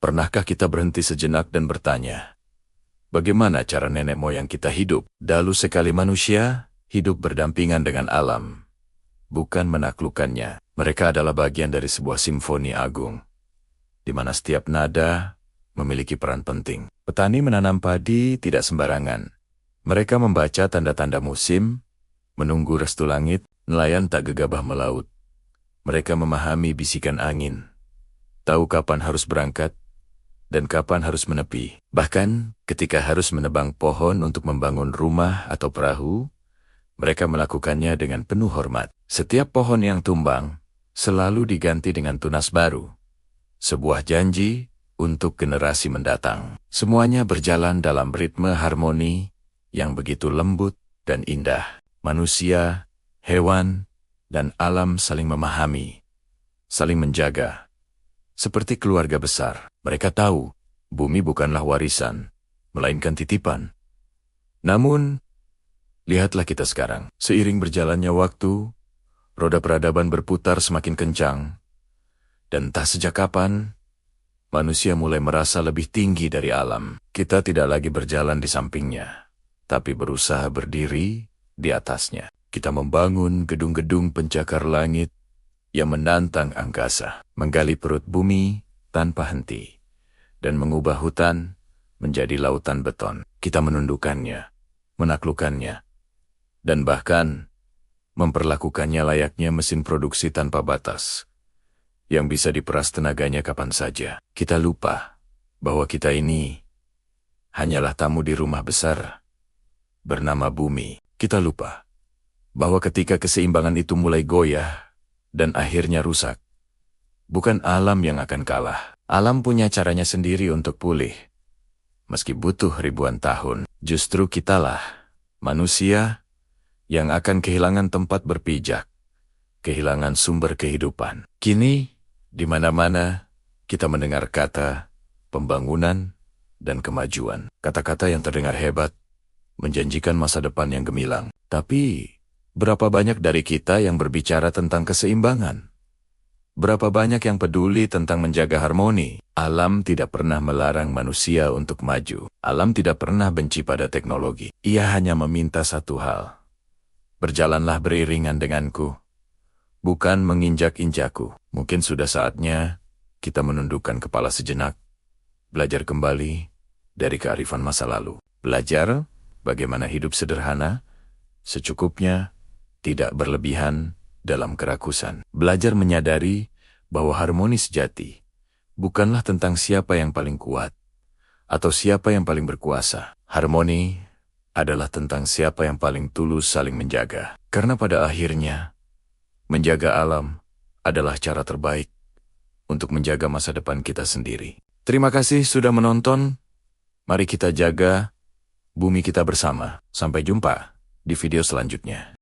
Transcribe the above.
Pernahkah kita berhenti sejenak dan bertanya, bagaimana cara nenek moyang kita hidup? Dahulu sekali manusia hidup berdampingan dengan alam, bukan menaklukkannya. Mereka adalah bagian dari sebuah simfoni agung, di mana setiap nada memiliki peran penting. Petani menanam padi tidak sembarangan. Mereka membaca tanda-tanda musim, menunggu restu langit, nelayan tak gegabah melaut. Mereka memahami bisikan angin, tahu kapan harus berangkat, dan kapan harus menepi. Bahkan ketika harus menebang pohon untuk membangun rumah atau perahu, mereka melakukannya dengan penuh hormat. Setiap pohon yang tumbang selalu diganti dengan tunas baru. Sebuah janji untuk generasi mendatang. Semuanya berjalan dalam ritme harmoni yang begitu lembut dan indah. Manusia, hewan, dan alam saling memahami, saling menjaga. Seperti keluarga besar, mereka tahu bumi bukanlah warisan, melainkan titipan. Namun, lihatlah kita sekarang. Seiring berjalannya waktu, roda peradaban berputar semakin kencang. Dan entah sejak kapan, manusia mulai merasa lebih tinggi dari alam. Kita tidak lagi berjalan di sampingnya, tapi berusaha berdiri di atasnya. Kita membangun gedung-gedung pencakar langit yang menantang angkasa, menggali perut bumi tanpa henti, dan mengubah hutan menjadi lautan beton. Kita menundukkannya, menaklukkannya, dan bahkan memperlakukannya layaknya mesin produksi tanpa batas, yang bisa diperas tenaganya kapan saja. Kita lupa bahwa kita ini hanyalah tamu di rumah besar bernama bumi. Kita lupa bahwa ketika keseimbangan itu mulai goyah dan akhirnya rusak, bukan alam yang akan kalah. Alam punya caranya sendiri untuk pulih. Meski butuh ribuan tahun, justru kitalah, manusia, yang akan kehilangan tempat berpijak, kehilangan sumber kehidupan. Kini, di mana-mana, kita mendengar kata pembangunan dan kemajuan. Kata-kata yang terdengar hebat, menjanjikan masa depan yang gemilang. Tapi, berapa banyak dari kita yang berbicara tentang keseimbangan? Berapa banyak yang peduli tentang menjaga harmoni? Alam tidak pernah melarang manusia untuk maju. Alam tidak pernah benci pada teknologi. Ia hanya meminta satu hal. Berjalanlah beriringan denganku, bukan menginjak-injakku. Mungkin sudah saatnya kita menundukkan kepala sejenak, belajar kembali dari kearifan masa lalu. Belajar bagaimana hidup sederhana, secukupnya, tidak berlebihan dalam kerakusan. Belajar menyadari bahwa harmoni sejati bukanlah tentang siapa yang paling kuat atau siapa yang paling berkuasa. Harmoni adalah tentang siapa yang paling tulus saling menjaga. Karena pada akhirnya, menjaga alam adalah cara terbaik untuk menjaga masa depan kita sendiri. Terima kasih sudah menonton. Mari kita jaga bumi kita bersama. Sampai jumpa di video selanjutnya.